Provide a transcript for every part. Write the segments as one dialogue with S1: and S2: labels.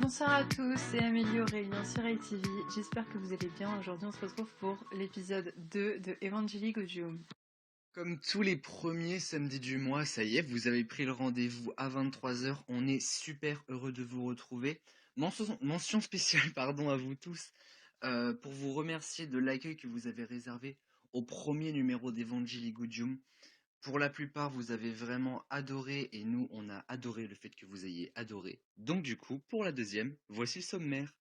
S1: Bonsoir à tous, c'est Amélie Aurélien sur ITV. J'espère que vous allez bien. Aujourd'hui, on se retrouve pour l'épisode 2 de Evangelii Gaudium.
S2: Comme tous les premiers samedis du mois, ça y est, vous avez pris le rendez-vous à 23h. On est super heureux de vous retrouver. Mention spéciale pardon, à vous tous pour vous remercier de l'accueil que vous avez réservé au premier numéro d'Evangelii Gaudium. Pour la plupart, vous avez vraiment adoré et nous, on a adoré le fait que vous ayez adoré. Donc du coup, pour la deuxième, voici le sommaire.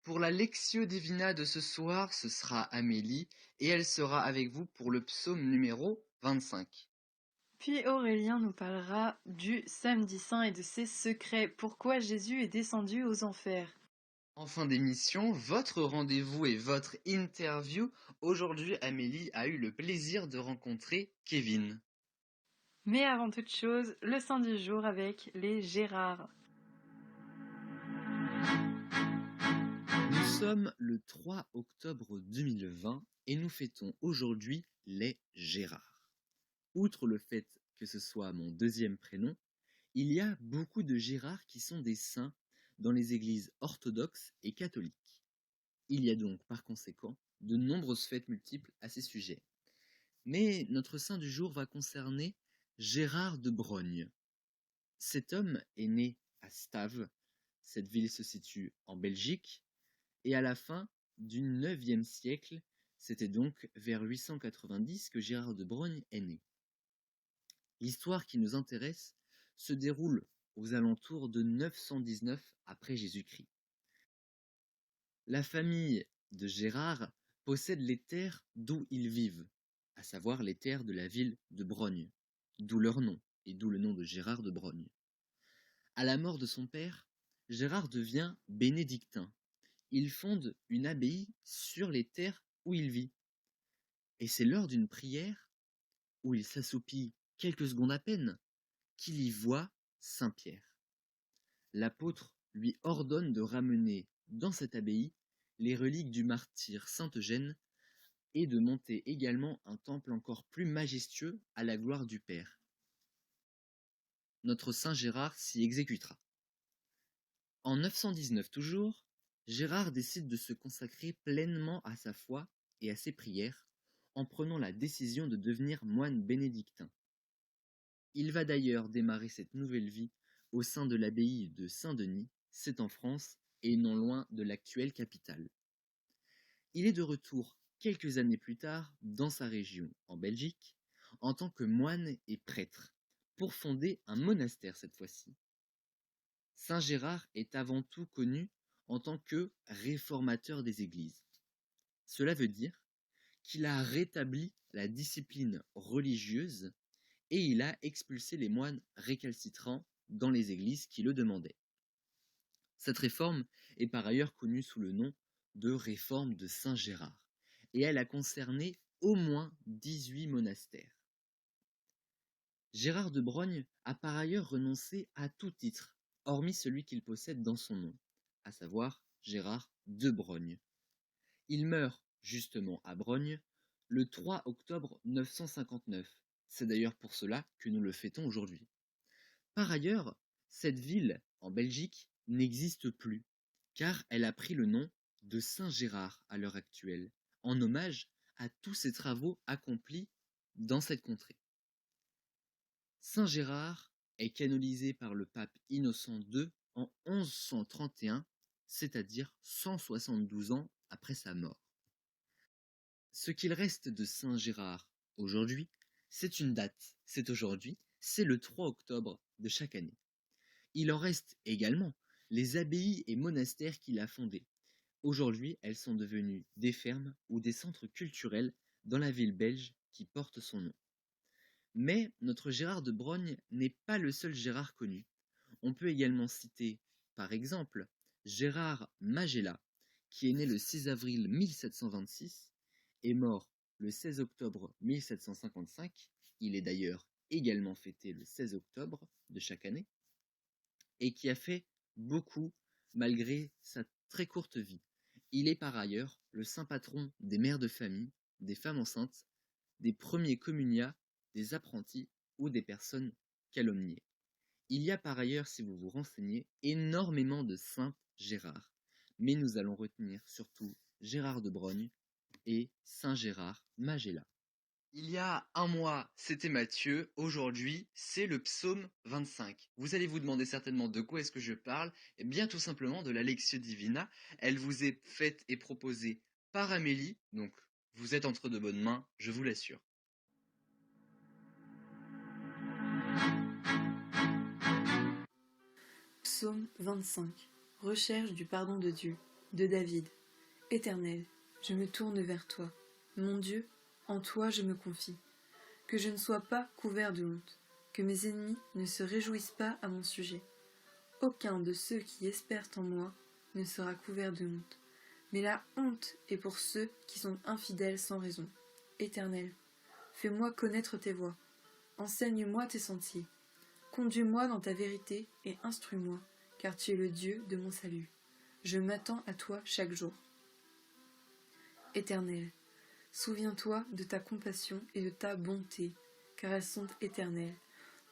S2: Pour la Lectio Divina de ce soir, ce sera Amélie et elle sera avec vous pour le psaume numéro 25.
S1: Puis Aurélien nous parlera du samedi saint et de ses secrets. Pourquoi Jésus est descendu aux enfers.
S2: En fin d'émission, votre rendez-vous et votre interview. Aujourd'hui, Amélie a eu le plaisir de rencontrer Kevin.
S1: Mais avant toute chose, le saint du jour avec les Gérards.
S2: Nous sommes le 3 octobre 2020 et nous fêtons aujourd'hui les Gérards. Outre le fait que ce soit mon deuxième prénom, il y a beaucoup de Gérards qui sont des saints dans les églises orthodoxes et catholiques. Il y a donc par conséquent de nombreuses fêtes multiples à ces sujets. Mais notre saint du jour va concerner Gérard de Brogne. Cet homme est né à Stave, cette ville se situe en Belgique, et à la fin du IXe siècle, c'était donc vers 890 que Gérard de Brogne est né. L'histoire qui nous intéresse se déroule aux alentours de 919 après Jésus-Christ. La famille de Gérard possède les terres d'où ils vivent, à savoir les terres de la ville de Brogne, d'où leur nom et d'où le nom de Gérard de Brogne. À la mort de son père, Gérard devient bénédictin. Il fonde une abbaye sur les terres où il vit. Et c'est lors d'une prière, où il s'assoupit quelques secondes à peine, qu'il y voit Saint Pierre. L'apôtre lui ordonne de ramener dans cette abbaye les reliques du martyr Saint Eugène et de monter également un temple encore plus majestueux à la gloire du Père. Notre Saint Gérard s'y exécutera. En 919 toujours, Gérard décide de se consacrer pleinement à sa foi et à ses prières en prenant la décision de devenir moine bénédictin. Il va d'ailleurs démarrer cette nouvelle vie au sein de l'abbaye de Saint-Denis, c'est en France et non loin de l'actuelle capitale. Il est de retour quelques années plus tard dans sa région, en Belgique, en tant que moine et prêtre, pour fonder un monastère cette fois-ci. Saint Gérard est avant tout connu en tant que réformateur des églises. Cela veut dire qu'il a rétabli la discipline religieuse et il a expulsé les moines récalcitrants dans les églises qui le demandaient. Cette réforme est par ailleurs connue sous le nom de réforme de Saint Gérard, et elle a concerné au moins 18 monastères. Gérard de Brogne a par ailleurs renoncé à tout titre, hormis celui qu'il possède dans son nom, à savoir Gérard de Brogne. Il meurt justement à Brogne le 3 octobre 959. C'est d'ailleurs pour cela que nous le fêtons aujourd'hui. Par ailleurs, cette ville, en Belgique, n'existe plus, car elle a pris le nom de Saint-Gérard à l'heure actuelle, en hommage à tous ses travaux accomplis dans cette contrée. Saint-Gérard est canonisé par le pape Innocent II en 1131, c'est-à-dire 172 ans après sa mort. Ce qu'il reste de Saint-Gérard aujourd'hui, c'est une date, c'est aujourd'hui, c'est le 3 octobre de chaque année. Il en reste également les abbayes et monastères qu'il a fondés. Aujourd'hui, elles sont devenues des fermes ou des centres culturels dans la ville belge qui porte son nom. Mais notre Gérard de Brogne n'est pas le seul Gérard connu. On peut également citer, par exemple, Gérard Magella, qui est né le 6 avril 1726 et mort le 16 octobre 1755. Il est d'ailleurs également fêté le 16 octobre de chaque année, et qui a fait beaucoup malgré sa très courte vie. Il est par ailleurs le saint patron des mères de famille, des femmes enceintes, des premiers communias, des apprentis ou des personnes calomniées. Il y a par ailleurs, si vous vous renseignez, énormément de saints Gérard, mais nous allons retenir surtout Gérard de Brogne et Saint Gérard Magella. Il y a un mois, c'était Matthieu, aujourd'hui, c'est le psaume 25. Vous allez vous demander certainement de quoi est-ce que je parle? Eh bien tout simplement de la Lectio Divina. Elle vous est faite et proposée par Amélie, donc vous êtes entre de bonnes mains, je vous l'assure.
S1: Psaume 25. Recherche du pardon de Dieu, de David. Éternel, je me tourne vers toi. Mon Dieu, en toi je me confie. Que je ne sois pas couvert de honte, que mes ennemis ne se réjouissent pas à mon sujet. Aucun de ceux qui espèrent en moi ne sera couvert de honte. Mais la honte est pour ceux qui sont infidèles sans raison. Éternel, fais-moi connaître tes voies. Enseigne-moi tes sentiers. Conduis-moi dans ta vérité et instruis-moi, car tu es le Dieu de mon salut. Je m'attends à toi chaque jour. Éternel, souviens-toi de ta compassion et de ta bonté, car elles sont éternelles.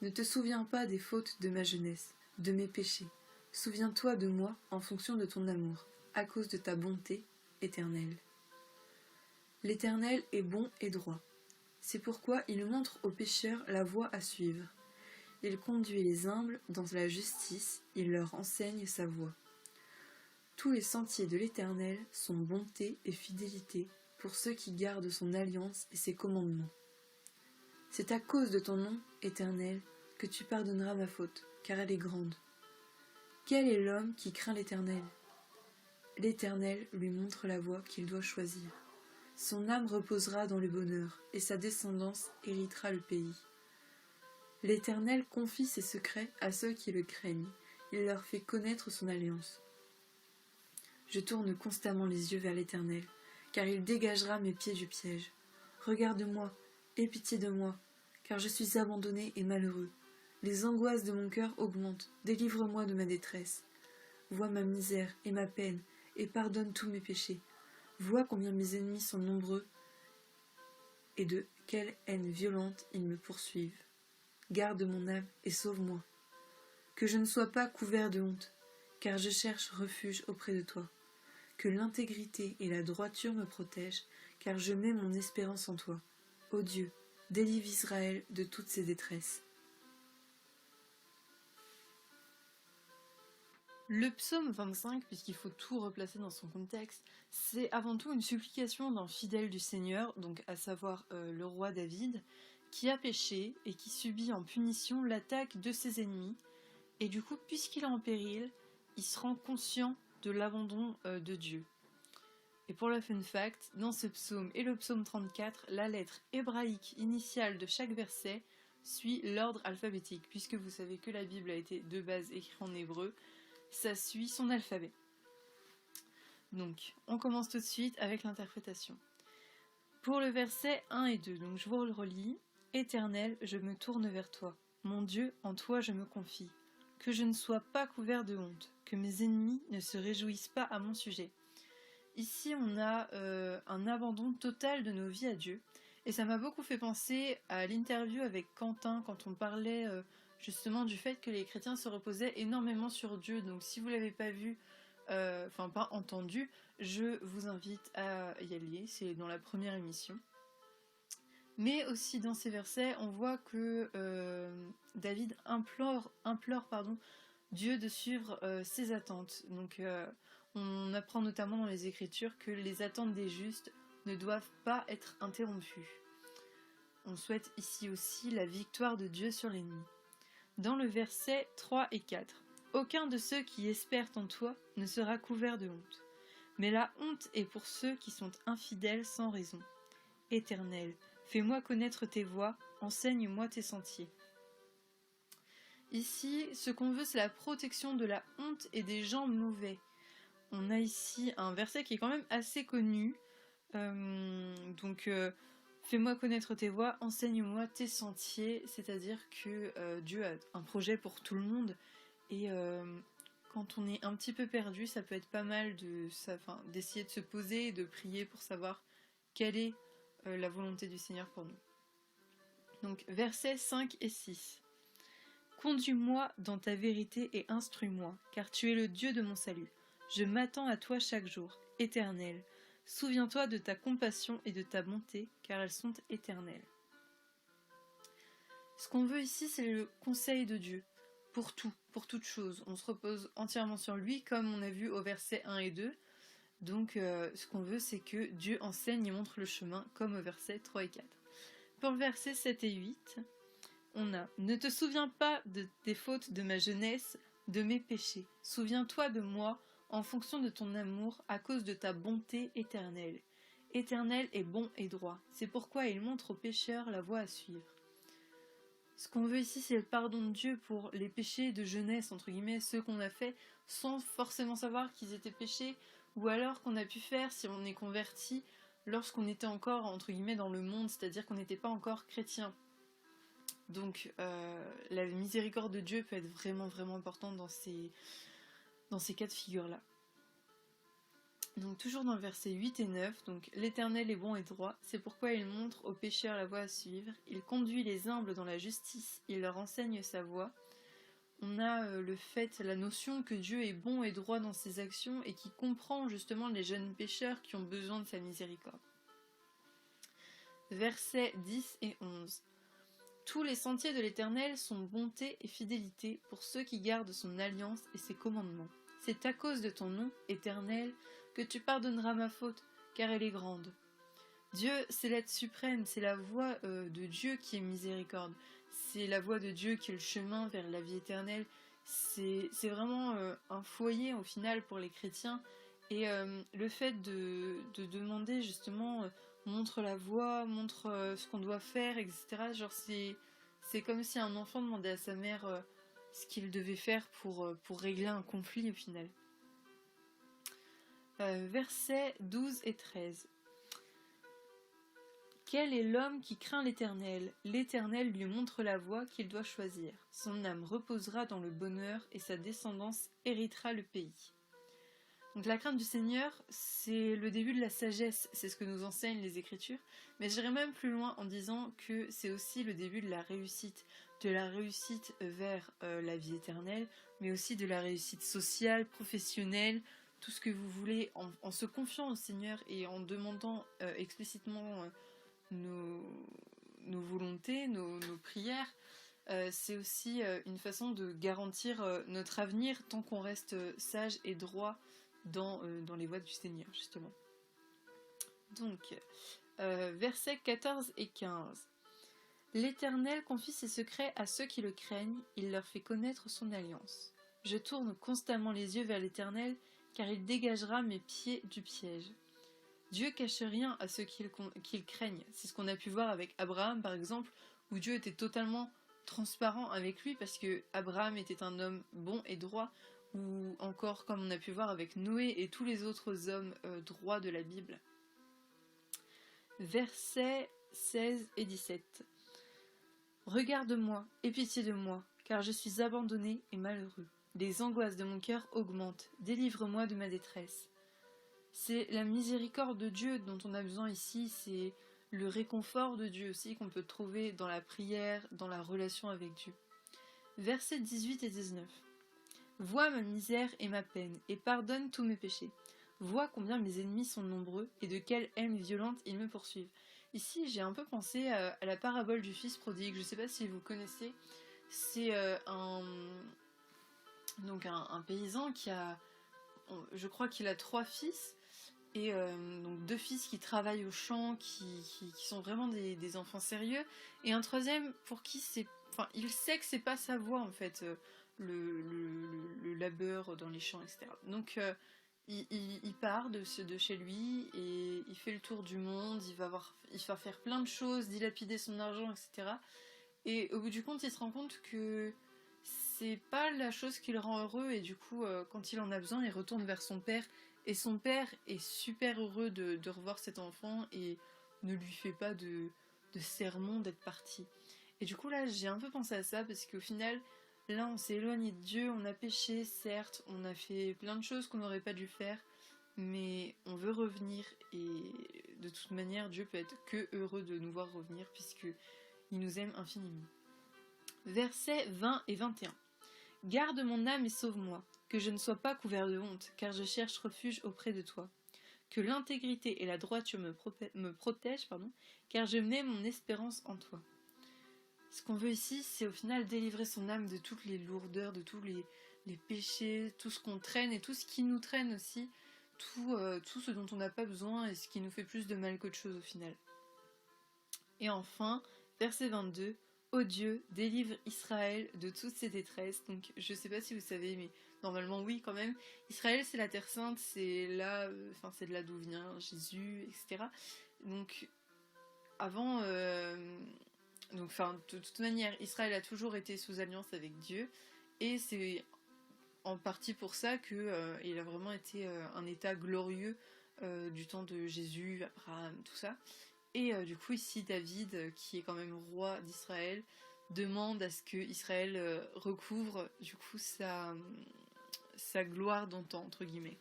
S1: Ne te souviens pas des fautes de ma jeunesse, de mes péchés. Souviens-toi de moi en fonction de ton amour, à cause de ta bonté éternelle. L'Éternel est bon et droit. C'est pourquoi il montre aux pécheurs la voie à suivre. Il conduit les humbles dans la justice, il leur enseigne sa voie. Tous les sentiers de l'Éternel sont bonté et fidélité pour ceux qui gardent son alliance et ses commandements. C'est à cause de ton nom, Éternel, que tu pardonneras ma faute, car elle est grande. Quel est l'homme qui craint l'Éternel? L'Éternel lui montre la voie qu'il doit choisir. Son âme reposera dans le bonheur, et sa descendance héritera le pays. L'Éternel confie ses secrets à ceux qui le craignent, il leur fait connaître son alliance. Je tourne constamment les yeux vers l'Éternel, car il dégagera mes pieds du piège. Regarde-moi, aie pitié de moi, car je suis abandonné et malheureux. Les angoisses de mon cœur augmentent, délivre-moi de ma détresse. Vois ma misère et ma peine, et pardonne tous mes péchés. Vois combien mes ennemis sont nombreux, et de quelle haine violente ils me poursuivent. Garde mon âme et sauve-moi. Que je ne sois pas couvert de honte, car je cherche refuge auprès de toi. Que l'intégrité et la droiture me protègent, car je mets mon espérance en toi. Ô Dieu, délivre Israël de toutes ses détresses. Le psaume 25, puisqu'il faut tout replacer dans son contexte, c'est avant tout une supplication d'un fidèle du Seigneur, donc à savoir le roi David, qui a péché et qui subit en punition l'attaque de ses ennemis. Et du coup, puisqu'il est en péril, il se rend conscient de l'abandon de Dieu. Et pour la fun fact, dans ce psaume et le psaume 34, la lettre hébraïque initiale de chaque verset suit l'ordre alphabétique, puisque vous savez que la Bible a été de base écrite en hébreu, ça suit son alphabet. Donc, on commence tout de suite avec l'interprétation. Pour le verset 1 et 2, donc je vous le relis. Éternel, je me tourne vers toi. Mon Dieu, en toi je me confie. Que je ne sois pas couvert de honte, que mes ennemis ne se réjouissent pas à mon sujet. Ici, on a un abandon total de nos vies à Dieu. Et ça m'a beaucoup fait penser à l'interview avec Quentin quand on parlait justement du fait que les chrétiens se reposaient énormément sur Dieu. Donc si vous ne l'avez pas vu, enfin pas entendu, je vous invite à y aller, c'est dans la première émission. Mais aussi dans ces versets, on voit que David implore Dieu de suivre ses attentes. Donc on apprend notamment dans les Écritures que les attentes des justes ne doivent pas être interrompues. On souhaite ici aussi la victoire de Dieu sur l'ennemi. Dans le verset 3 et 4, aucun de ceux qui espèrent en toi ne sera couvert de honte. Mais la honte est pour ceux qui sont infidèles sans raison. Éternel, fais-moi connaître tes voies, enseigne-moi tes sentiers. Ici, ce qu'on veut, c'est la protection de la honte et des gens mauvais. On a ici un verset qui est quand même assez connu. Fais-moi connaître tes voies, enseigne-moi tes sentiers. C'est-à-dire que Dieu a un projet pour tout le monde. Et quand on est un petit peu perdu, ça peut être pas mal d'essayer de se poser et de prier pour savoir quelle est la volonté du Seigneur pour nous. Donc versets 5 et 6. Conduis-moi dans ta vérité et instruis-moi, car tu es le Dieu de mon salut. Je m'attends à toi chaque jour, Éternel. Souviens-toi de ta compassion et de ta bonté, car elles sont éternelles. Ce qu'on veut ici, c'est le conseil de Dieu, pour tout, pour toute chose. On se repose entièrement sur lui, comme on a vu au verset 1 et 2. Donc ce qu'on veut, c'est que Dieu enseigne et montre le chemin, comme au verset 3 et 4. Pour le verset 7 et 8, on a « Ne te souviens pas des fautes de ma jeunesse, de mes péchés. Souviens-toi de moi en fonction de ton amour, à cause de ta bonté éternelle. Éternel est bon et droit. C'est pourquoi il montre aux pécheurs la voie à suivre. » Ce qu'on veut ici, c'est le pardon de Dieu pour les péchés de jeunesse, entre guillemets, ceux qu'on a fait sans forcément savoir qu'ils étaient péchés, ou alors qu'on a pu faire si on est converti lorsqu'on était encore, entre guillemets, dans le monde, c'est-à-dire qu'on n'était pas encore chrétien. Donc la miséricorde de Dieu peut être vraiment vraiment importante dans ces cas de figure-là. Donc toujours dans le verset 8 et 9, donc l'Éternel est bon et droit, c'est pourquoi il montre aux pécheurs la voie à suivre, il conduit les humbles dans la justice, il leur enseigne sa voie. On a la notion que Dieu est bon et droit dans ses actions et qui comprend justement les jeunes pécheurs qui ont besoin de sa miséricorde. Versets 10 et 11. Tous les sentiers de l'Éternel sont bonté et fidélité pour ceux qui gardent son alliance et ses commandements. C'est à cause de ton nom, Éternel, que tu pardonneras ma faute, car elle est grande. Dieu, c'est l'être suprême, c'est la voie de Dieu qui est miséricorde. C'est la voie de Dieu qui est le chemin vers la vie éternelle. C'est vraiment un foyer au final pour les chrétiens. Et le fait de demander justement montre la voie, montre ce qu'on doit faire, etc. Genre c'est comme si un enfant demandait à sa mère ce qu'il devait faire pour régler un conflit au final. Versets 12 et 13. Quel est l'homme qui craint l'Éternel? L'Éternel lui montre la voie qu'il doit choisir. Son âme reposera dans le bonheur et sa descendance héritera le pays. Donc la crainte du Seigneur, c'est le début de la sagesse, c'est ce que nous enseignent les Écritures, mais j'irai même plus loin en disant que c'est aussi le début de la réussite vers la vie éternelle, mais aussi de la réussite sociale, professionnelle, tout ce que vous voulez, en se confiant au Seigneur et en demandant explicitement nos volontés, nos prières. C'est aussi une façon de garantir notre avenir tant qu'on reste sage et droit dans les voies du Seigneur, justement. Donc, versets 14 et 15. L'Éternel confie ses secrets à ceux qui le craignent, il leur fait connaître son alliance. Je tourne constamment les yeux vers l'Éternel, car il dégagera mes pieds du piège. Dieu cache rien à ceux qu'il craignent. C'est ce qu'on a pu voir avec Abraham, par exemple, où Dieu était totalement transparent avec lui, parce que Abraham était un homme bon et droit, ou encore comme on a pu voir avec Noé et tous les autres hommes droits de la Bible. Versets 16 et 17. Regarde-moi, aie pitié de moi, car je suis abandonné et malheureux. Les angoisses de mon cœur augmentent, délivre-moi de ma détresse. C'est la miséricorde de Dieu dont on a besoin ici, c'est le réconfort de Dieu aussi qu'on peut trouver dans la prière, dans la relation avec Dieu. Versets 18 et 19. Vois ma misère et ma peine, et pardonne tous mes péchés. Vois combien mes ennemis sont nombreux, et de quelle haine violente ils me poursuivent. Ici, j'ai un peu pensé à la parabole du fils prodigue, je ne sais pas si vous connaissez. C'est un paysan qui a, je crois qu'il a 3 fils, et donc 2 fils qui travaillent au champ, qui sont vraiment des enfants sérieux, et un troisième pour qui il sait que c'est pas sa voie en fait, le labeur dans les champs, etc. Donc il part de chez lui et il fait le tour du monde, il va faire plein de choses, dilapider son argent, etc. Et au bout du compte, il se rend compte que c'est pas la chose qui le rend heureux, et du coup, quand il en a besoin, il retourne vers son père. Et son père est super heureux de revoir cet enfant et ne lui fait pas de sermon d'être parti. Et du coup, là, j'ai un peu pensé à ça, parce qu'au final, là, on s'est éloigné de Dieu, on a péché, certes, on a fait plein de choses qu'on n'aurait pas dû faire, mais on veut revenir, et de toute manière, Dieu peut être que heureux de nous voir revenir, puisqu'il nous aime infiniment. Versets 20 et 21. Garde mon âme et sauve-moi, que je ne sois pas couvert de honte, car je cherche refuge auprès de toi. Que l'intégrité et la droiture me protègent, car je mets mon espérance en toi. Ce qu'on veut ici, c'est au final délivrer son âme de toutes les lourdeurs, de tous les péchés, tout ce qu'on traîne et tout ce qui nous traîne aussi, tout ce dont on n'a pas besoin et ce qui nous fait plus de mal qu'autre chose au final. Et enfin, verset 22, ô Dieu, délivre Israël de toutes ses détresses. Donc je sais pas si vous savez, mais normalement oui quand même. Israël c'est la Terre Sainte, c'est là, c'est de là d'où vient Jésus, etc. Donc avant, de toute manière, Israël a toujours été sous alliance avec Dieu, et c'est en partie pour ça que il a vraiment été un état glorieux du temps de Jésus, Abraham, tout ça. Et du coup ici David, qui est quand même roi d'Israël, demande à ce que Israël recouvre du coup sa gloire d'antan entre guillemets.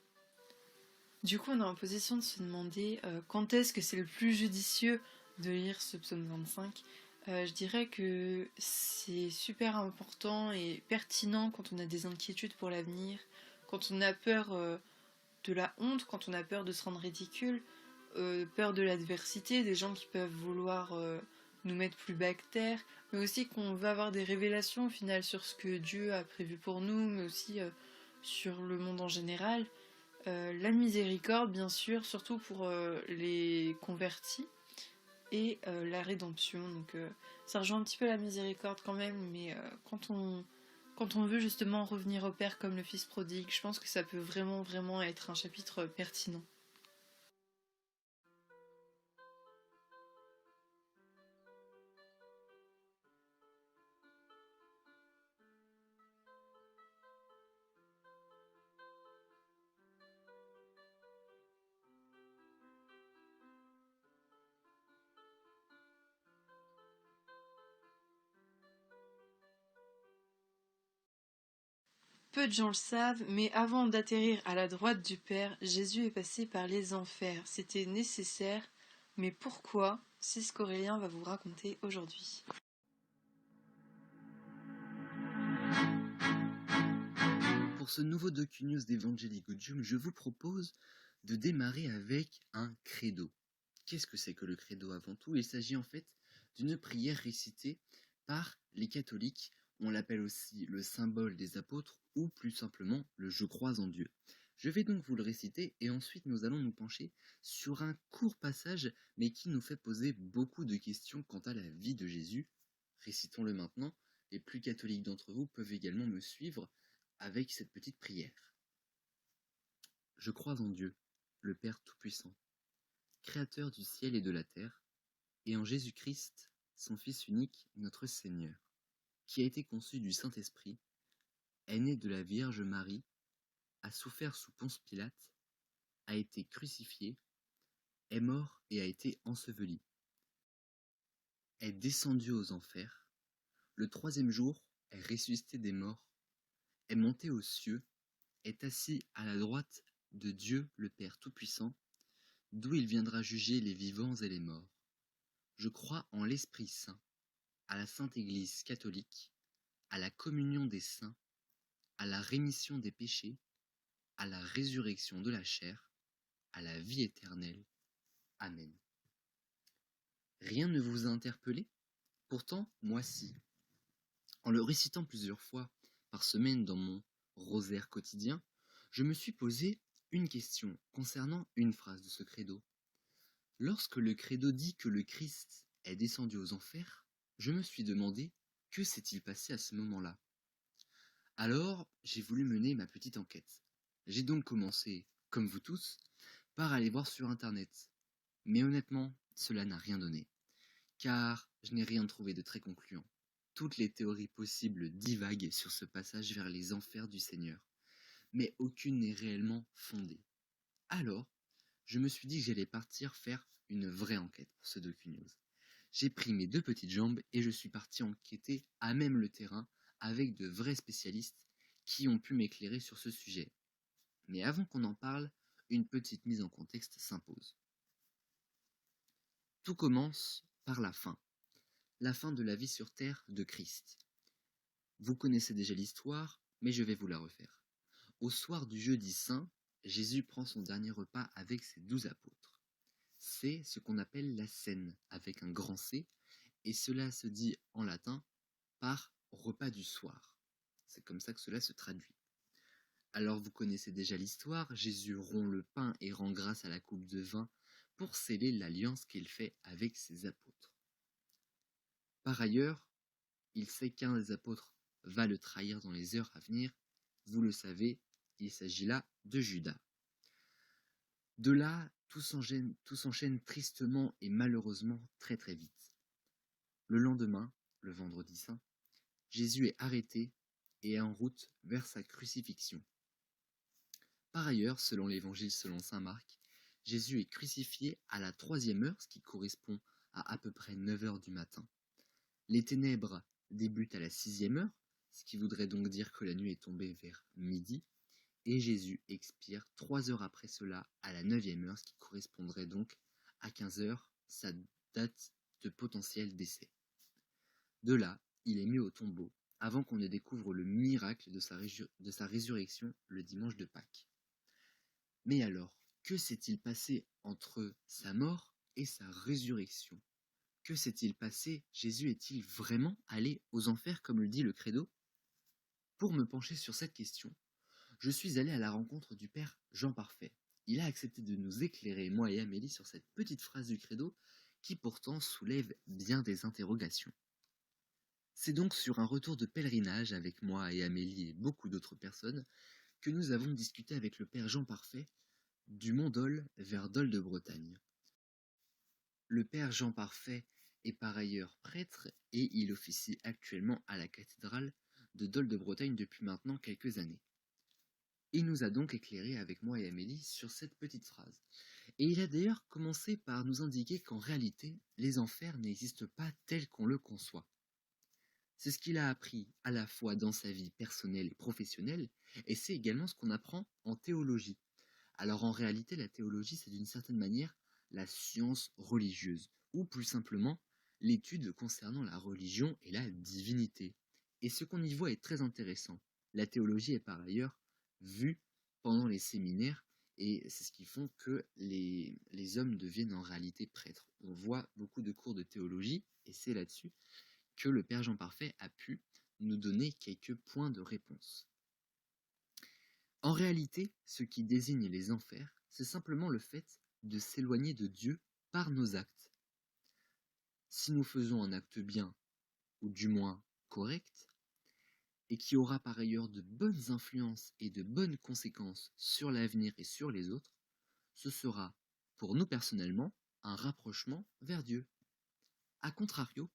S1: Du coup on est en position de se demander quand est-ce que c'est le plus judicieux de lire ce psaume 25. Je dirais que c'est super important et pertinent quand on a des inquiétudes pour l'avenir, quand on a peur de la honte, quand on a peur de se rendre ridicule, peur de l'adversité, des gens qui peuvent vouloir nous mettre plus bas que terre, mais aussi qu'on va avoir des révélations au final sur ce que Dieu a prévu pour nous, mais aussi sur le monde en général. La miséricorde, bien sûr, surtout pour les convertis, et la rédemption. Donc ça rejoint un petit peu la miséricorde quand même, mais quand on veut justement revenir au Père comme le Fils prodigue, je pense que ça peut vraiment, vraiment être un chapitre pertinent. Peu de gens le savent, mais avant d'atterrir à la droite du Père, Jésus est passé par les enfers. C'était nécessaire, mais pourquoi? C'est ce qu'Aurélien va vous raconter aujourd'hui.
S2: Pour ce nouveau docu-news d'Evangeli Gaudium, je vous propose de démarrer avec un credo. Qu'est-ce que c'est que le credo avant tout? Il s'agit en fait d'une prière récitée par les catholiques. On l'appelle aussi le symbole des apôtres ou plus simplement le je crois en Dieu. Je vais donc vous le réciter et ensuite nous allons nous pencher sur un court passage mais qui nous fait poser beaucoup de questions quant à la vie de Jésus. Récitons-le maintenant. Les plus catholiques d'entre vous peuvent également me suivre avec cette petite prière. Je crois en Dieu, le Père Tout-Puissant, Créateur du ciel et de la terre, et en Jésus-Christ, son Fils unique, notre Seigneur, qui a été conçu du Saint-Esprit, est né de la Vierge Marie, a souffert sous Ponce Pilate, a été crucifié, est mort et a été enseveli, est descendu aux enfers, le troisième jour est ressuscité des morts, est monté aux cieux, est assis à la droite de Dieu le Père Tout-Puissant, d'où il viendra juger les vivants et les morts. Je crois en l'Esprit Saint, à la Sainte Église catholique, à la communion des saints, à la rémission des péchés, à la résurrection de la chair, à la vie éternelle. Amen. Rien ne vous a interpellé? Pourtant, moi si. En le récitant plusieurs fois par semaine dans mon rosaire quotidien, je me suis posé une question concernant une phrase de ce credo. Lorsque le credo dit que le Christ est descendu aux enfers, je me suis demandé que s'est-il passé à ce moment-là. Alors, j'ai voulu mener ma petite enquête. J'ai donc commencé, comme vous tous, par aller voir sur Internet. Mais honnêtement, cela n'a rien donné, car je n'ai rien trouvé de très concluant. Toutes les théories possibles divaguent sur ce passage vers les enfers du Seigneur, mais aucune n'est réellement fondée. Alors, je me suis dit que j'allais partir faire une vraie enquête pour ce docu-news. J'ai pris mes deux petites jambes et je suis parti enquêter à même le terrain avec de vrais spécialistes qui ont pu m'éclairer sur ce sujet. Mais avant qu'on en parle, une petite mise en contexte s'impose. Tout commence par la fin de la vie sur terre de Christ. Vous connaissez déjà l'histoire, mais je vais vous la refaire. Au soir du jeudi saint, Jésus prend son dernier repas avec ses 12 apôtres. C'est ce qu'on appelle la scène, avec un grand C, et cela se dit en latin par repas du soir. C'est comme ça que cela se traduit. Alors vous connaissez déjà l'histoire, Jésus rompt le pain et rend grâce à la coupe de vin pour sceller l'alliance qu'il fait avec ses apôtres. Par ailleurs, il sait qu'un des apôtres va le trahir dans les heures à venir. Vous le savez, il s'agit là de Judas. De là, tout s'enchaîne tristement et malheureusement très très vite. Le lendemain, le vendredi saint, Jésus est arrêté et est en route vers sa crucifixion. Par ailleurs, selon l'évangile selon saint Marc, Jésus est crucifié à la 3e heure, ce qui correspond à peu près 9 heures du matin. Les ténèbres débutent à la 6e heure, ce qui voudrait donc dire que la nuit est tombée vers midi, et Jésus expire 3 heures après cela à la 9e heure, ce qui correspondrait donc à 15 heures, sa date de potentiel décès. De là, il est mis au tombeau, avant qu'on ne découvre le miracle de sa résurrection le dimanche de Pâques. Mais alors, que s'est-il passé entre sa mort et sa résurrection? Que s'est-il passé? Jésus est-il vraiment allé aux enfers comme le dit le credo? Pour me pencher sur cette question, je suis allé à la rencontre du Père Jean Parfait. Il a accepté de nous éclairer, moi et Amélie, sur cette petite phrase du credo qui pourtant soulève bien des interrogations. C'est donc sur un retour de pèlerinage avec moi et Amélie et beaucoup d'autres personnes que nous avons discuté avec le Père Jean Parfait du Mont Dol vers Dol de Bretagne. Le Père Jean Parfait est par ailleurs prêtre et il officie actuellement à la cathédrale de Dol de Bretagne depuis maintenant quelques années. Il nous a donc éclairé avec moi et Amélie sur cette petite phrase. Et il a d'ailleurs commencé par nous indiquer qu'en réalité, les enfers n'existent pas tels qu'on le conçoit. C'est ce qu'il a appris à la fois dans sa vie personnelle et professionnelle, et c'est également ce qu'on apprend en théologie. Alors en réalité, la théologie, c'est d'une certaine manière la science religieuse, ou plus simplement, l'étude concernant la religion et la divinité. Et ce qu'on y voit est très intéressant. La théologie est par ailleurs vue pendant les séminaires, et c'est ce qui fait que les hommes deviennent en réalité prêtres. On voit beaucoup de cours de théologie, et c'est là-dessus que le Père Jean Parfait a pu nous donner quelques points de réponse. En réalité, ce qui désigne les enfers, c'est simplement le fait de s'éloigner de Dieu par nos actes. Si nous faisons un acte bien, ou du moins correct, et qui aura par ailleurs de bonnes influences et de bonnes conséquences sur l'avenir et sur les autres, ce sera, pour nous personnellement, un rapprochement vers Dieu. A contrario,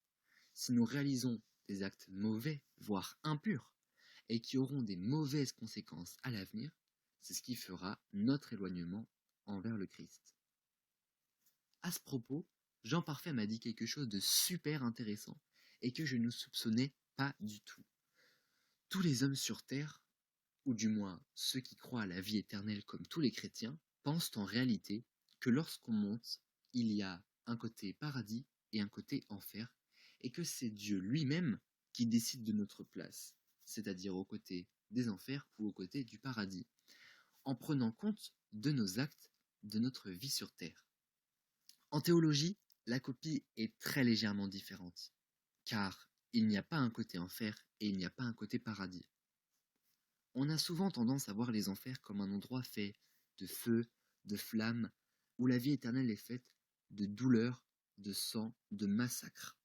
S2: si nous réalisons des actes mauvais, voire impurs, et qui auront des mauvaises conséquences à l'avenir, c'est ce qui fera notre éloignement envers le Christ. À ce propos, Jean Parfait m'a dit quelque chose de super intéressant et que je ne soupçonnais pas du tout. Tous les hommes sur terre, ou du moins ceux qui croient à la vie éternelle comme tous les chrétiens, pensent en réalité que lorsqu'on monte, il y a un côté paradis et un côté enfer, et que c'est Dieu lui-même qui décide de notre place, c'est-à-dire aux côtés des enfers ou aux côtés du paradis, en prenant compte de nos actes, de notre vie sur terre. En théologie, la copie est très légèrement différente, car il n'y a pas un côté enfer et il n'y a pas un côté paradis. On a souvent tendance à voir les enfers comme un endroit fait de feu, de flammes, où la vie éternelle est faite de douleur, de sang, de massacre.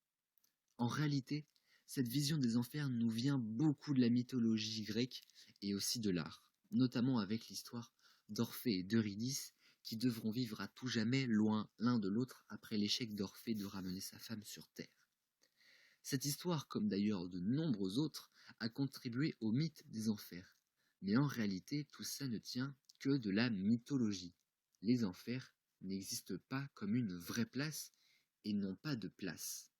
S2: En réalité, cette vision des enfers nous vient beaucoup de la mythologie grecque et aussi de l'art, notamment avec l'histoire d'Orphée et d'Eurydice qui devront vivre à tout jamais loin l'un de l'autre après l'échec d'Orphée de ramener sa femme sur terre. Cette histoire, comme d'ailleurs de nombreux autres, a contribué au mythe des enfers. Mais en réalité, tout ça ne tient que de la mythologie. Les enfers n'existent pas comme une vraie place et n'ont pas de place.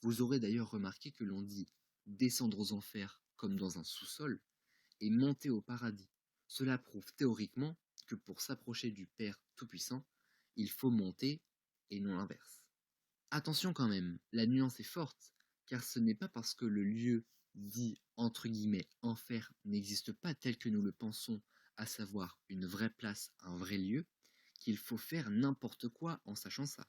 S2: Vous aurez d'ailleurs remarqué que l'on dit descendre aux enfers comme dans un sous-sol et monter au paradis. Cela prouve théoriquement que pour s'approcher du Père Tout-Puissant, il faut monter et non l'inverse. Attention quand même, la nuance est forte, car ce n'est pas parce que le lieu dit entre guillemets enfer n'existe pas tel que nous le pensons, à savoir une vraie place, un vrai lieu, qu'il faut faire n'importe quoi en sachant ça.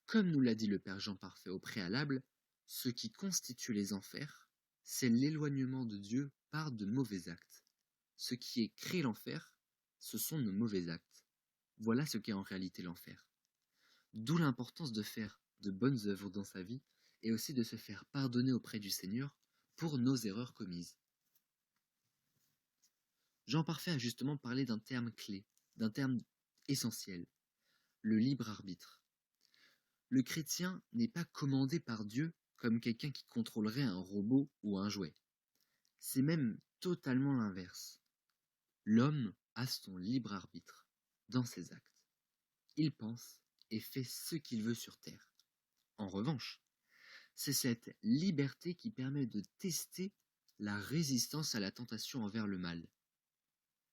S2: Comme nous l'a dit le Père Jean Parfait au préalable, ce qui constitue les enfers, c'est l'éloignement de Dieu par de mauvais actes. Ce qui est crée l'enfer, ce sont nos mauvais actes. Voilà ce qu'est en réalité l'enfer. D'où l'importance de faire de bonnes œuvres dans sa vie et aussi de se faire pardonner auprès du Seigneur pour nos erreurs commises. Jean Parfait a justement parlé d'un terme clé, d'un terme essentiel, le libre arbitre. Le chrétien n'est pas commandé par Dieu comme quelqu'un qui contrôlerait un robot ou un jouet. C'est même totalement l'inverse. L'homme a son libre arbitre dans ses actes. Il pense et fait ce qu'il veut sur terre. En revanche, c'est cette liberté qui permet de tester la résistance à la tentation envers le mal.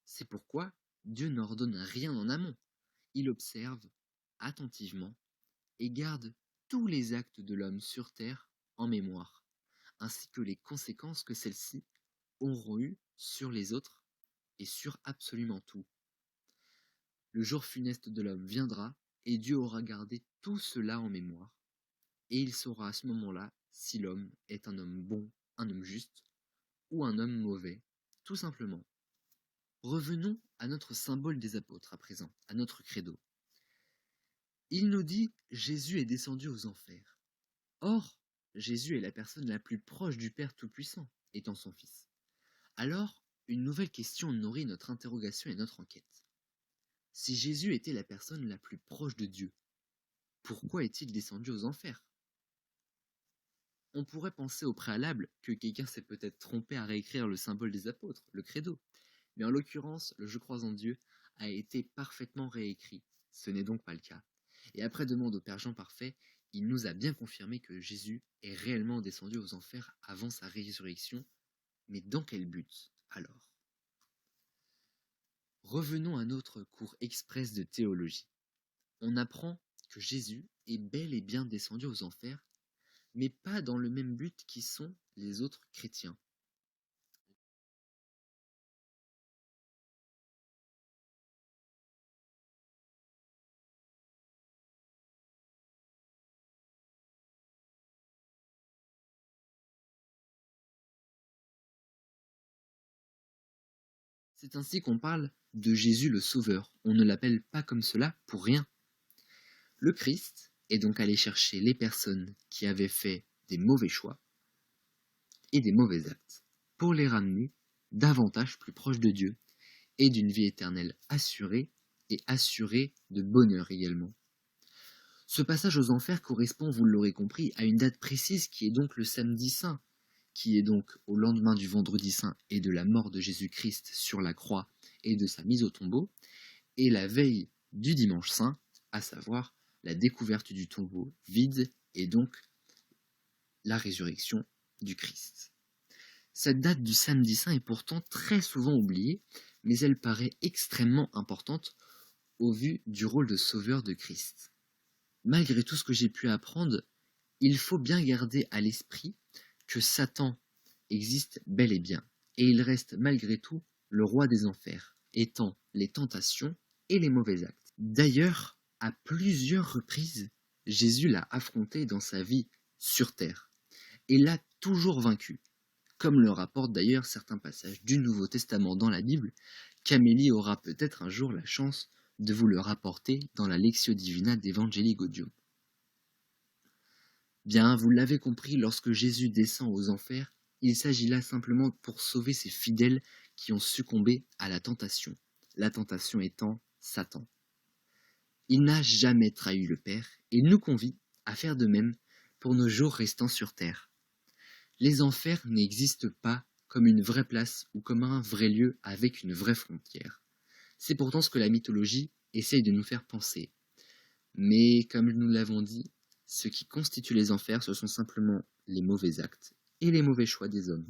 S2: C'est pourquoi Dieu n'ordonne rien en amont. Il observe attentivement et garde tous les actes de l'homme sur terre en mémoire, ainsi que les conséquences que celles-ci auront eues sur les autres et sur absolument tout. Le jour funeste de l'homme viendra et Dieu aura gardé tout cela en mémoire, et il saura à ce moment-là si l'homme est un homme bon, un homme juste, ou un homme mauvais, tout simplement. Revenons à notre symbole des apôtres à présent, à notre credo. Il nous dit « Jésus est descendu aux enfers ». Or, Jésus est la personne la plus proche du Père Tout-Puissant, étant son Fils. Alors, une nouvelle question nourrit notre interrogation et notre enquête. Si Jésus était la personne la plus proche de Dieu, pourquoi est-il descendu aux enfers? On pourrait penser au préalable que quelqu'un s'est peut-être trompé à réécrire le symbole des apôtres, le credo. Mais en l'occurrence, le « Je crois en Dieu » a été parfaitement réécrit. Ce n'est donc pas le cas. Et après demande au Père Jean Parfait, il nous a bien confirmé que Jésus est réellement descendu aux enfers avant sa résurrection. Mais dans quel but, alors? Revenons à notre cours express de théologie. On apprend que Jésus est bel et bien descendu aux enfers, mais pas dans le même but qu'y sont les autres chrétiens. C'est ainsi qu'on parle de Jésus le Sauveur. On ne l'appelle pas comme cela pour rien. Le Christ est donc allé chercher les personnes qui avaient fait des mauvais choix et des mauvais actes pour les ramener davantage plus proches de Dieu et d'une vie éternelle assurée et assurée de bonheur également. Ce passage aux enfers correspond, vous l'aurez compris, à une date précise qui est donc le samedi saint, qui est donc au lendemain du vendredi saint et de la mort de Jésus-Christ sur la croix et de sa mise au tombeau, et la veille du dimanche saint, à savoir la découverte du tombeau vide et donc la résurrection du Christ. Cette date du samedi saint est pourtant très souvent oubliée, mais elle paraît extrêmement importante au vu du rôle de sauveur de Christ. Malgré tout ce que j'ai pu apprendre, il faut bien garder à l'esprit que Satan existe bel et bien, et il reste malgré tout le roi des enfers, étant les tentations et les mauvais actes. D'ailleurs, à plusieurs reprises, Jésus l'a affronté dans sa vie sur terre, et l'a toujours vaincu, comme le rapportent d'ailleurs certains passages du Nouveau Testament dans la Bible, qu'Amélie aura peut-être un jour la chance de vous le rapporter dans la Lectio Divina d'Evangelii Gaudium. Bien, vous l'avez compris, lorsque Jésus descend aux enfers, il s'agit là simplement pour sauver ses fidèles qui ont succombé à la tentation étant Satan. Il n'a jamais trahi le Père et nous convie à faire de même pour nos jours restants sur terre. Les enfers n'existent pas comme une vraie place ou comme un vrai lieu avec une vraie frontière. C'est pourtant ce que la mythologie essaye de nous faire penser. Mais comme nous l'avons dit, ce qui constitue les enfers, ce sont simplement les mauvais actes et les mauvais choix des hommes.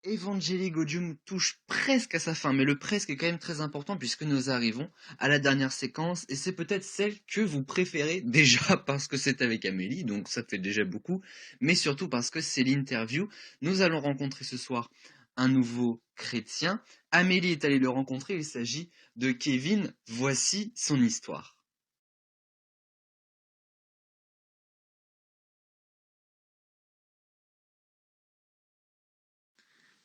S2: Evangelii Gaudium touche presque à sa fin, mais le presque est quand même très important puisque nous arrivons à la dernière séquence et c'est peut-être celle que vous préférez déjà parce que c'est avec Amélie, donc ça fait déjà beaucoup, mais surtout parce que c'est l'interview. Nous allons rencontrer ce soir un nouveau chrétien. Amélie est allée le rencontrer, il s'agit de Kevin. Voici son histoire.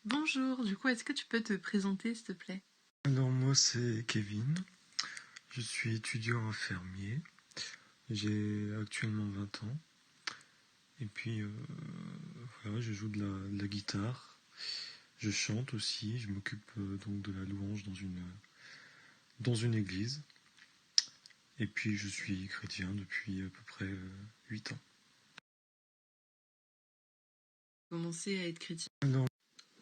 S1: Bonjour, du coup, est-ce que tu peux te présenter, s'il te plaît?
S3: Alors moi c'est Kevin, je suis étudiant infirmier, j'ai actuellement 20 ans et puis voilà, je joue de la guitare, je chante aussi, je m'occupe donc de la louange dans une église et puis je suis chrétien depuis à peu près 8 ans.
S1: Commencé à être chrétien.
S3: Alors,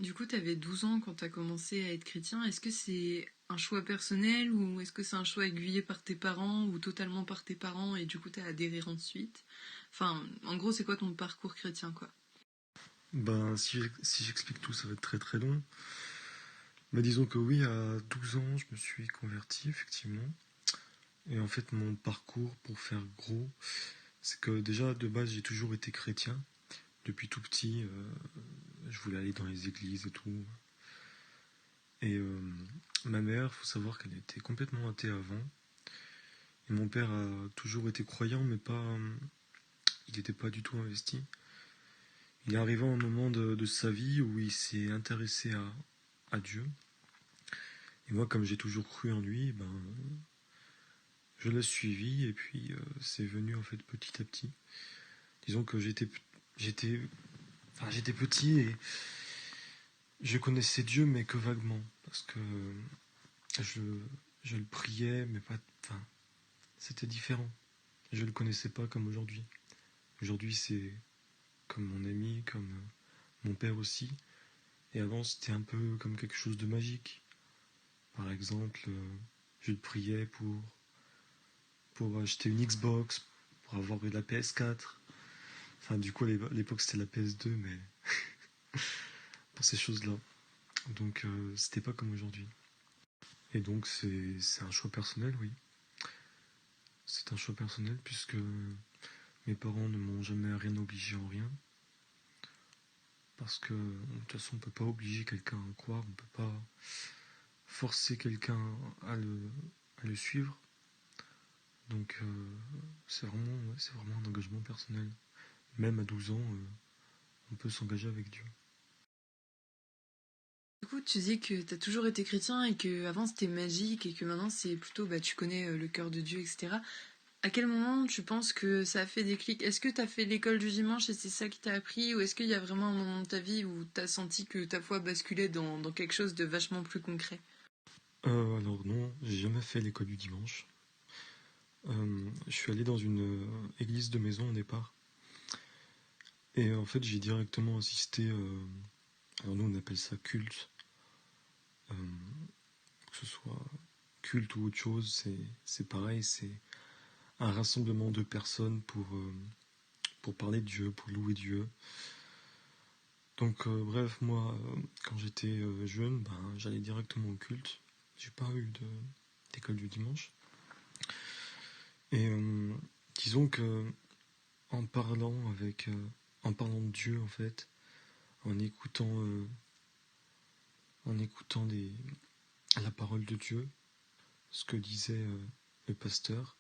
S1: Du coup, tu avais 12 ans quand tu as commencé à être chrétien. Est-ce que c'est un choix personnel ou est-ce que c'est un choix aiguillé par tes parents ou totalement par tes parents et du coup tu as adhéré ensuite? Enfin, en gros, c'est quoi ton parcours chrétien, quoi?
S3: ben, si j'explique tout ça va être très très long. Mais disons que oui, à 12 ans je me suis converti effectivement. Et en fait mon parcours pour faire gros, c'est que déjà de base j'ai toujours été chrétien. Depuis tout petit, je voulais aller dans les églises et tout. Et ma mère, faut savoir qu'elle était complètement athée avant. Et mon père a toujours été croyant, mais pas, il n'était pas du tout investi. Il est arrivé à un moment de sa vie où il s'est intéressé à Dieu. Et moi, comme j'ai toujours cru en lui, ben, je l'ai suivi et puis c'est venu en fait petit à petit. Disons que j'étais, j'étais petit et je connaissais Dieu, mais que vaguement, parce que je, je le priais, mais pas. Enfin, c'était différent. Je le connaissais pas comme aujourd'hui. Aujourd'hui, c'est comme mon ami, comme mon père aussi. Et avant, c'était un peu comme quelque chose de magique. Par exemple, je le priais pour acheter une Xbox, pour avoir eu la PS4. Enfin, du coup, à l'époque, c'était la PS2, mais pour ces choses-là. Donc, c'était pas comme aujourd'hui. Et donc, c'est un choix personnel, oui. C'est un choix personnel puisque mes parents ne m'ont jamais rien obligé en rien. Parce que de toute façon, on ne peut pas obliger quelqu'un à croire, on ne peut pas forcer quelqu'un à le suivre. Donc c'est vraiment un engagement personnel. Même à 12 ans, on peut s'engager avec Dieu.
S1: Du coup, tu dis que tu as toujours été chrétien et que avant c'était magique et que maintenant c'est plutôt, bah, tu connais le cœur de Dieu, etc. À quel moment tu penses que ça a fait des clics? Est-ce que tu as fait l'école du dimanche et c'est ça qui t'a appris ou est-ce qu'il y a vraiment un moment de ta vie où tu as senti que ta foi basculait dans quelque chose de vachement plus concret?
S3: Alors non, j'ai jamais fait l'école du dimanche. Je suis allé dans une église de maison au départ. Et en fait, j'ai directement assisté. Alors nous, on appelle ça culte. Euh, que ce soit culte ou autre chose, c'est pareil. C'est un rassemblement de personnes pour parler de Dieu, pour louer Dieu. Donc bref, moi, quand j'étais jeune, ben, j'allais directement au culte. J'ai pas eu d'école du dimanche. Et disons que en parlant en parlant de Dieu en fait, en écoutant, en écoutant la parole de Dieu, ce que disait le pasteur,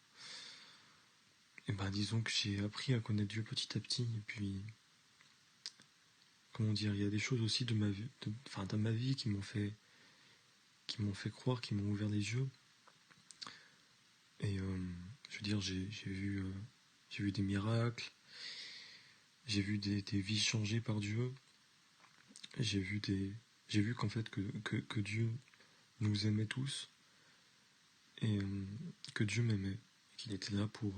S3: et ben disons que j'ai appris à connaître Dieu petit à petit. Et puis, comment dire, il y a des choses aussi de ma vie, dans ma vie qui m'ont fait croire, qui m'ont ouvert les yeux. Et je veux dire, j'ai vu des miracles, j'ai vu des vies changées par Dieu. J'ai vu j'ai vu qu'en fait que Dieu nous aimait tous et que Dieu m'aimait, qu'il était là pour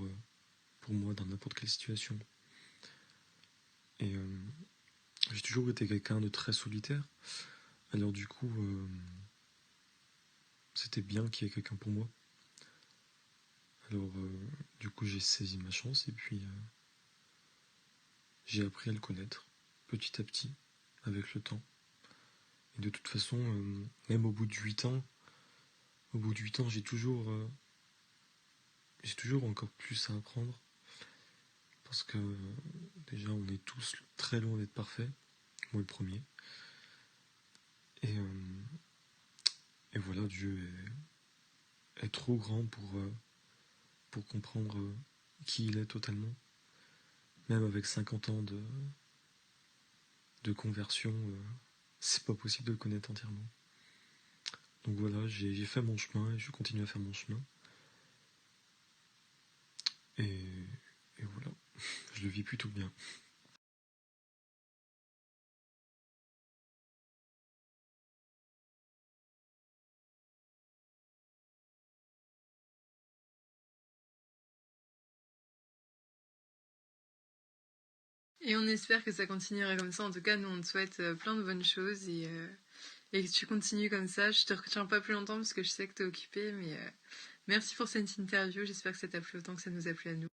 S3: moi dans n'importe quelle situation. Et j'ai toujours été quelqu'un de très solitaire. Alors du coup, c'était bien qu'il y ait quelqu'un pour moi. Alors du coup, j'ai saisi ma chance et puis j'ai appris à le connaître petit à petit avec le temps. Et de toute façon, même au bout de 8 ans, j'ai toujours encore plus à apprendre. Parce que déjà, on est tous très loin d'être parfaits. Moi le premier. Et voilà, Dieu est trop grand pour comprendre qui il est totalement. Même avec 50 ans de conversion, c'est pas possible de le connaître entièrement. Donc voilà, j'ai fait mon chemin et je continue à faire mon chemin. Et voilà, je le vis plutôt bien.
S1: Et on espère que ça continuera comme ça. En tout cas, nous, on te souhaite plein de bonnes choses et que tu continues comme ça. Je te retiens pas plus longtemps parce que je sais que t'es occupé, mais merci pour cette interview. J'espère que ça t'a plu autant que ça nous a plu à nous.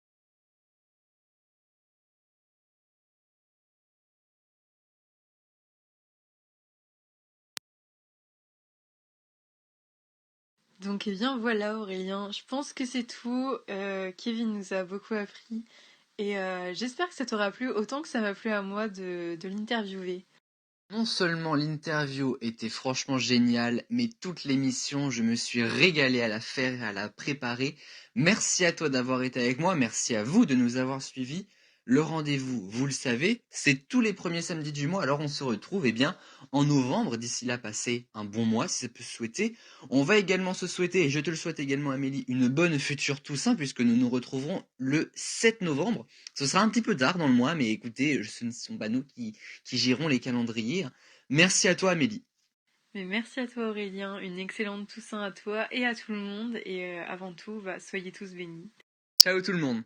S1: Donc, eh bien, voilà, Aurélien. Je pense que c'est tout. Kevin nous a beaucoup appris. Et j'espère que ça t'aura plu autant que ça m'a plu à moi de l'interviewer.
S2: Non seulement l'interview était franchement géniale, mais toute l'émission, je me suis régalé à la faire et à la préparer. Merci à toi d'avoir été avec moi, merci à vous de nous avoir suivis. Le rendez-vous, vous le savez, c'est tous les premiers samedis du mois, alors on se retrouve en novembre. D'ici là, passez un bon mois si ça peut se souhaiter. On va également se souhaiter, et je te le souhaite également Amélie, une bonne future Toussaint, puisque nous nous retrouverons le 7 novembre. Ce sera un petit peu tard dans le mois, mais écoutez, ce ne sont pas nous qui gérons les calendriers. Merci à toi Amélie.
S1: Mais merci à toi Aurélien, une excellente Toussaint à toi et à tout le monde. Et avant tout, soyez tous bénis.
S2: Ciao tout le monde.